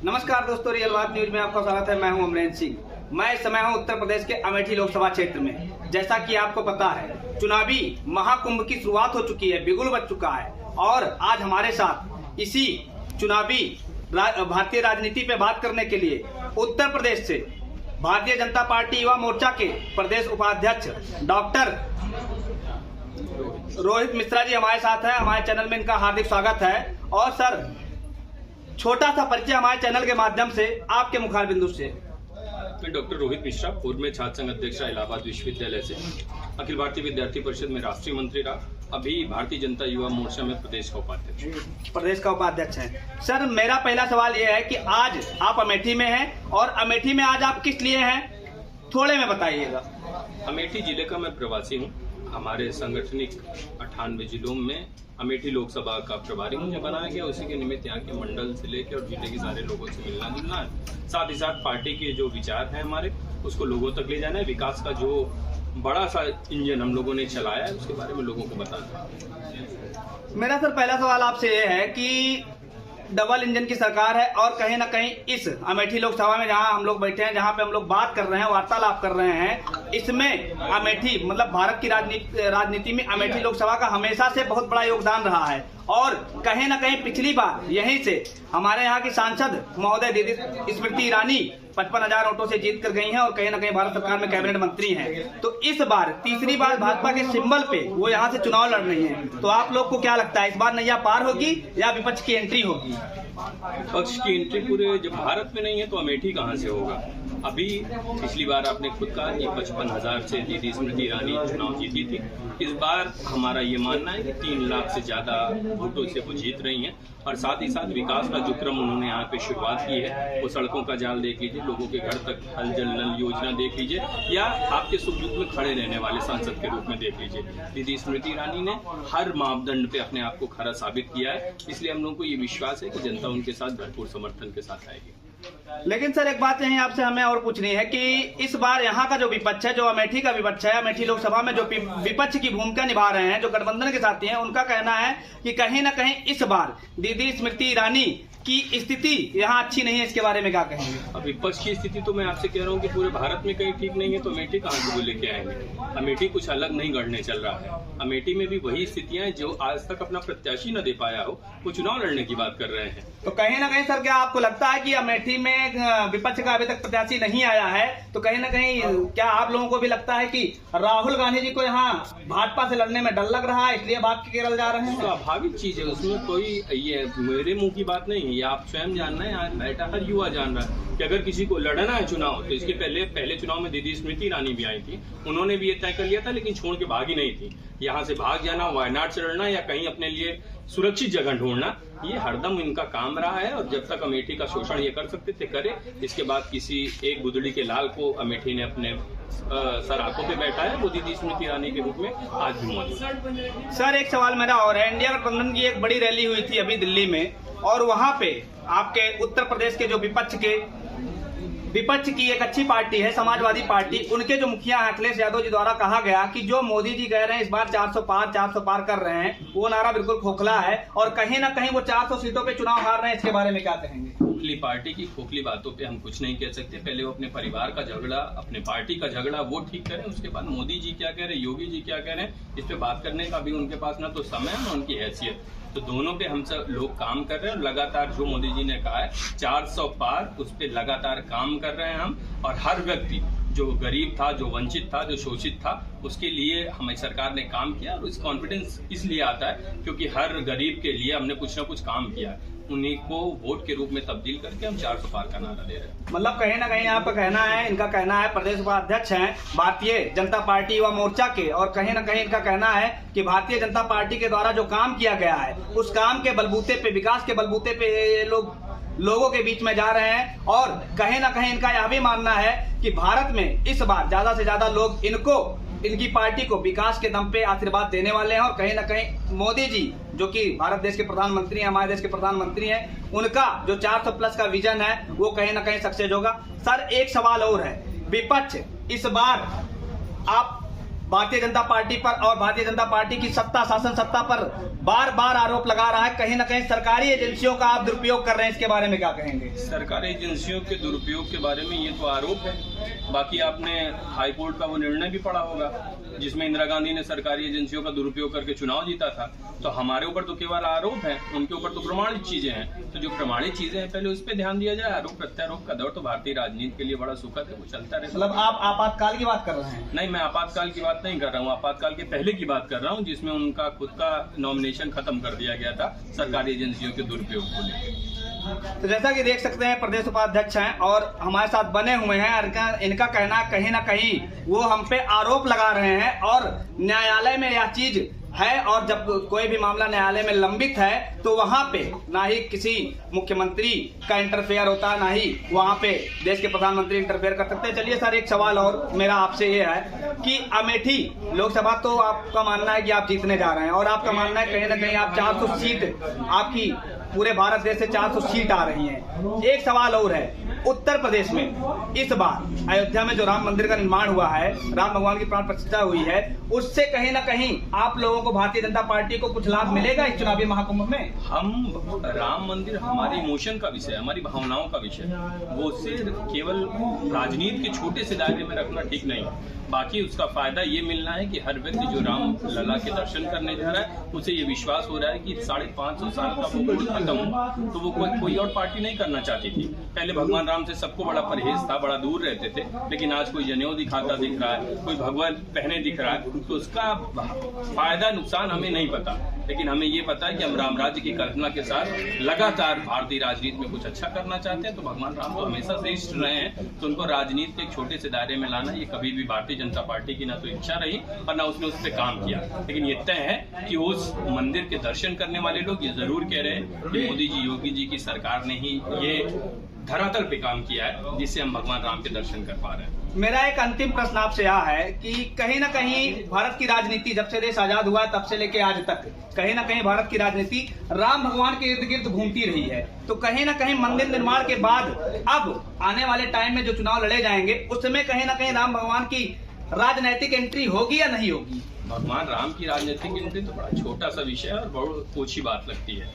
नमस्कार दोस्तों, रियल बात न्यूज में आपका स्वागत है। मैं हूं अमरेंद्र सिंह। मैं इस समय हूं उत्तर प्रदेश के अमेठी लोकसभा क्षेत्र में। जैसा कि आपको पता है, चुनावी महाकुंभ की शुरुआत हो चुकी है, बिगुल बज चुका है और आज हमारे साथ इसी चुनावी भारतीय राजनीति पे बात करने के लिए उत्तर प्रदेश से भारतीय जनता पार्टी युवा मोर्चा के प्रदेश उपाध्यक्ष डॉक्टर रोहित मिश्रा जी हमारे साथ है। हमारे चैनल में इनका हार्दिक स्वागत है। और सर, छोटा सा परिचय हमारे चैनल के माध्यम से आपके मुखार बिंदु से। मैं डॉक्टर रोहित मिश्रा, पूर्व में छात्र संघ अध्यक्ष इलाहाबाद विश्वविद्यालय से, अखिल भारतीय विद्यार्थी परिषद में राष्ट्रीय मंत्री रहा, अभी भारतीय जनता युवा मोर्चा में प्रदेश का उपाध्यक्ष है। सर, मेरा पहला सवाल यह है कि आज आप अमेठी में हैं और अमेठी में आज आप किस लिए हैं, थोड़े में बताइएगा। अमेठी जिले का मैं प्रवासी हूँ। हमारे सांगठनिक 98 जिलों में अमेठी लोकसभा का प्रभारी मुझे बनाया गया। उसी के निमित्त यहाँ के मंडल से लेकर और जिले के सारे लोगों से मिलना जुलना है। साथ ही साथ पार्टी के जो विचार हैं हमारे, उसको लोगों तक ले जाना है। विकास का जो बड़ा सा इंजन हम लोगों ने चलाया है, उसके बारे में लोगों को बताना है। मेरा सर पहला सवाल आपसे ये है कि डबल इंजन की सरकार है और कहीं ना कहीं इस अमेठी लोकसभा में जहां हम लोग बैठे हैं, जहां पे हम लोग बात कर रहे हैं, वार्तालाप कर रहे हैं, इसमें अमेठी मतलब भारत की राजनीति में अमेठी लोकसभा का हमेशा से बहुत बड़ा योगदान रहा है। और कहीं ना कहीं पिछली बार यहीं से हमारे यहाँ की सांसद महोदय दीदी स्मृति ईरानी 55,000 वोटों से जीत कर गई हैं और कहीं ना कहीं भारत सरकार में कैबिनेट मंत्री हैं। तो इस बार तीसरी बार भाजपा के सिंबल पे वो यहाँ से चुनाव लड़ रही हैं। तो आप लोग को क्या लगता है, इस बार नैया पार होगी या विपक्ष की एंट्री होगी? विपक्ष की एंट्री पूरे जब भारत में नहीं है तो अमेठी कहाँ से होगा। अभी पिछली बार आपने खुद कहा कि 55,000 से दीदी स्मृति ईरानी चुनाव जीती थी। इस बार हमारा ये मानना है कि 3 लाख से ज्यादा वोटों से वो जीत रही हैं। और साथ ही साथ विकास का जो क्रम उन्होंने यहाँ पे शुरुआत की है, वो सड़कों का जाल देख लीजिए, लोगों के घर तक हल जल नल योजना देख लीजिए, या आपके सुख दुख में खड़े रहने वाले सांसद के रूप में देख लीजिए। दीदी स्मृति ईरानी ने हर मापदंड पे अपने आप को खरा साबित किया है। इसलिए हम लोगों को ये विश्वास है कि जनता उनके साथ भरपूर समर्थन के साथ आएगी। लेकिन सर, एक बात यही आपसे हमें और पूछनी है कि इस बार यहाँ का जो विपक्ष है, जो अमेठी का विपक्ष है, अमेठी लोकसभा में जो विपक्ष की भूमिका निभा रहे हैं, जो गठबंधन के साथी हैं, उनका कहना है कि कहीं ना कहीं इस बार दीदी स्मृति ईरानी की स्थिति यहाँ अच्छी नहीं है। इसके बारे में क्या कहेंगे? अब विपक्ष की स्थिति तो मैं आपसे कह रहा हूँ कि पूरे भारत में कहीं ठीक नहीं है, तो अमेठी कहाँ से वो लेके आएंगे। अमेठी कुछ अलग नहीं गढ़ने चल रहा है। अमेठी में भी वही स्थितियां हैं जो आज तक अपना प्रत्याशी न दे पाया हो, वो चुनाव लड़ने की बात कर रहे हैं। तो कहीं ना कहीं सर, क्या आपको लगता है कि अमेठी में विपक्ष का अभी तक प्रत्याशी नहीं आया है, तो कहीं ना कहीं क्या आप लोगों को भी लगता है कि राहुल गांधी जी को यहाँ भाजपा से लड़ने में डर लग रहा है, इसलिए भाग के केरल जा रहे हैं? स्वाभाविक चीज है, उसमें कोई ये मेरे मुंह की बात नहीं है। ये आप स्वयं जानना है, आज बैठा हर युवा जान रहा है कि अगर किसी को लड़ना है चुनाव, तो इसके पहले चुनाव में दीदी स्मृति ईरानी भी आई थी। उन्होंने भी ये तय कर लिया था, लेकिन छोड़ के भागी नहीं थी। यहाँ से भाग जाना, वायनाड से लड़ना या कहीं अपने लिए सुरक्षित जगह ढूंढना, ये हरदम इनका काम रहा है। और जब तक अमेठी का शोषण ये कर सकते थे, करे। इसके बाद किसी एक गुदड़ी के लाल को अमेठी ने अपने सर आंखों पे बैठा है, वो दीदी स्मृति ईरानी के रूप में आज भी मौजूद। सर, एक सवाल मेरा और है। इंडिया गठबंधन की एक बड़ी रैली हुई थी अभी दिल्ली में, और वहां पे आपके उत्तर प्रदेश के जो विपक्ष की एक अच्छी पार्टी है समाजवादी पार्टी, उनके जो मुखिया अखिलेश यादव जी द्वारा कहा गया कि जो मोदी जी कह रहे हैं इस बार 400 पार कर रहे हैं, वो नारा बिल्कुल खोखला है और कहीं ना कहीं वो 400 सीटों पे चुनाव हार रहे हैं। इसके बारे में क्या कहेंगे? खोखली पार्टी की खोखली बातों पे हम कुछ नहीं कह सकते। पहले वो अपने परिवार का झगड़ा, अपने पार्टी का झगड़ा वो ठीक करें। उसके बाद मोदी जी क्या कह रहे हैं, योगी जी क्या कह रहे हैं, इस पे बात करने का भी उनके पास ना तो समय है ना उनकी हैसियत। तो दोनों पे हम सब लोग काम कर रहे हैं और लगातार जो मोदी जी ने कहा है 400 पार, उस पे लगातार काम कर रहे हैं हम। और हर व्यक्ति जो गरीब था, जो वंचित था, जो शोषित था, उसके लिए हमारी सरकार ने काम किया। और इस कॉन्फिडेंस इसलिए आता है क्योंकि हर गरीब के लिए हमने कुछ ना कुछ काम किया है। उन्हीं को वोट के रूप में तब्दील करके हम 400 पार का नारा दे रहे हैं। मतलब कहीं ना कहीं आपका कहना है, इनका कहना है, प्रदेश उपाध्यक्ष हैं भारतीय जनता पार्टी युवा मोर्चा के, और कहीं ना कहीं इनका कहना है कि भारतीय जनता पार्टी के द्वारा जो काम किया गया है, उस काम के बलबूते पे, विकास के बलबूते पे ये लोगों के बीच में जा रहे हैं। और कहीं ना कहीं इनका यह भी मानना है कि भारत में इस बार ज्यादा से ज्यादा लोग इनकी पार्टी को विकास के दम पे आशीर्वाद देने वाले हैं। और कहीं ना कहीं मोदी जी, जो कि भारत देश के प्रधानमंत्री हैं, हमारे देश के प्रधानमंत्री हैं, उनका जो 400 प्लस का विजन है वो कहीं ना कहीं सक्सेस होगा। सर, एक सवाल और है, विपक्ष इस बार आप भारतीय जनता पार्टी पर और भारतीय जनता पार्टी की शासन सत्ता पर बार बार आरोप लगा रहा है, कहीं ना कहीं सरकारी एजेंसियों का आप दुरुपयोग कर रहे हैं, इसके बारे में क्या कहेंगे? सरकारी एजेंसियों के दुरुपयोग के बारे में ये तो आरोप है। बाकी आपने हाई कोर्ट का वो निर्णय भी पढ़ा होगा जिसमें इंदिरा गांधी ने सरकारी एजेंसियों का दुरुपयोग करके चुनाव जीता था। तो हमारे ऊपर तो केवल आरोप है, उनके ऊपर तो प्रमाणित चीजें हैं। तो जो प्रमाणित चीजें हैं पहले उस पर ध्यान दिया जाए। आरोप प्रत्यारोप का दौर तो भारतीय राजनीति के लिए बड़ा सुखद है, वो चलता रहता है। मतलब आप आपातकाल की बात कर रहे हैं? नहीं, मैं आपातकाल की बात नहीं कर रहा हूँ, आपातकाल के पहले की बात कर रहा हूँ जिसमें उनका खुद का नॉमिनेशन खत्म कर दिया गया था सरकारी एजेंसियों के दुरुपयोग को लेकर। तो जैसा कि देख सकते हैं प्रदेश उपाध्यक्ष हैं और हमारे साथ बने हुए हैं। इनका कहना कहीं ना कहीं वो हम पे आरोप लगा रहे हैं और न्यायालय में यह चीज है, और जब कोई भी मामला न्यायालय में लंबित है तो वहां पे ना ही किसी मुख्यमंत्री का इंटरफेयर होता है, ना ही वहां पे देश के प्रधानमंत्री इंटरफेयर कर सकते हैं। चलिए सर, एक सवाल और मेरा आपसे ये है कि अमेठी लोकसभा तो आपका मानना है कि आप जीतने जा रहे हैं और आपका मानना है कहीं ना कहीं आप 400 सीट, आपकी पूरे भारत देश से 400 सीट आ रही हैं। एक सवाल और है, उत्तर प्रदेश में इस बार अयोध्या में जो राम मंदिर का निर्माण हुआ है, राम भगवान की प्राण प्रतिष्ठा हुई है, उससे कहीं ना कहीं आप लोगों को, भारतीय जनता पार्टी को कुछ लाभ मिलेगा इस चुनावी महाकुंभ में? हम राम मंदिर हमारे इमोशन का विषय है, हमारी भावनाओं का विषय है। वो उससे केवल राजनीति के छोटे से दायरे में रखना ठीक नहीं है। बाकी उसका फायदा ये मिलना है कि हर व्यक्ति जो राम लला के दर्शन करने जा रहा है उसे ये विश्वास हो रहा है कि 550 साल का वो कुल खत्म हो, तो वो कोई और पार्टी नहीं करना चाहती थी। पहले भगवान राम से सबको बड़ा परहेज था, बड़ा दूर रहते थे, लेकिन आज कोई जनेऊ दिखाता दिख रहा है, कोई भगवा पहने दिख रहा है, तो उसका फायदा नुकसान हमें नहीं पता। लेकिन हमें ये पता है कि हम राम राज्य की कल्पना के साथ लगातार भारतीय राजनीति में कुछ अच्छा करना चाहते हैं। तो भगवान राम तो हमेशा श्रेष्ठ रहे हैं, तो उनको राजनीति के एक छोटे से दायरे में लाना ये कभी भी भारतीय जनता पार्टी की ना तो इच्छा रही और ना उसने उस पर काम किया। लेकिन ये तय है कि उस मंदिर के दर्शन करने वाले लोग ये जरूर कह रहे हैं कि मोदी जी, योगी जी की सरकार ने ही ये धरातल पे काम किया है जिससे हम भगवान राम के दर्शन कर पा रहे हैं। मेरा एक अंतिम प्रश्न आपसे यह है कि कहीं ना कहीं भारत की राजनीति जब से देश आजाद हुआ है तब से लेके आज तक कहीं ना कहीं भारत की राजनीति राम भगवान के इर्द गिर्द घूमती रही है। तो कहीं ना कहीं मंदिर निर्माण के बाद अब आने वाले टाइम में जो चुनाव लड़े जाएंगे उसमें कहीं ना कहीं राम भगवान की राजनैतिक एंट्री होगी या नहीं होगी? भगवान राम की राजनीतिक एंट्री तो बड़ा छोटा सा विषय है और बहुत ओछी बात लगती है।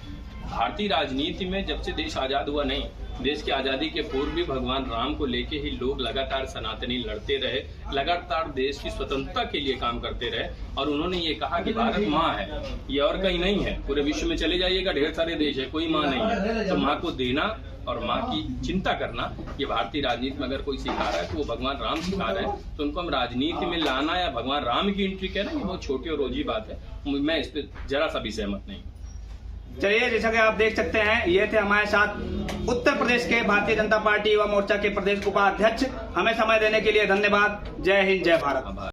भारतीय राजनीति में जब से देश आजाद हुआ नहीं, देश की आजादी के पूर्व भी भगवान राम को लेके ही लोग लगातार सनातनी लड़ते रहे, लगातार देश की स्वतंत्रता के लिए काम करते रहे। और उन्होंने ये कहा कि भारत माँ है, ये और कहीं नहीं है। पूरे विश्व में चले जाइएगा, ढेर सारे देश है, कोई माँ नहीं है। तो माँ को देना और माँ की चिंता करना, ये भारतीय राजनीति में अगर कोई सिखा रहा है तो वो भगवान राम सिखा रहे हैं। तो उनको हम राजनीति में लाना या भगवान राम की एंट्री कहना ये बहुत छोटी और रोजी बात है। मैं इस पर जरा सा भी सहमत नहीं। चलिए, जैसा कि आप देख सकते हैं, ये थे हमारे साथ उत्तर प्रदेश के भारतीय जनता पार्टी युवा मोर्चा के प्रदेश उपाध्यक्ष। हमें समय देने के लिए धन्यवाद। जय हिंद, जय भारत।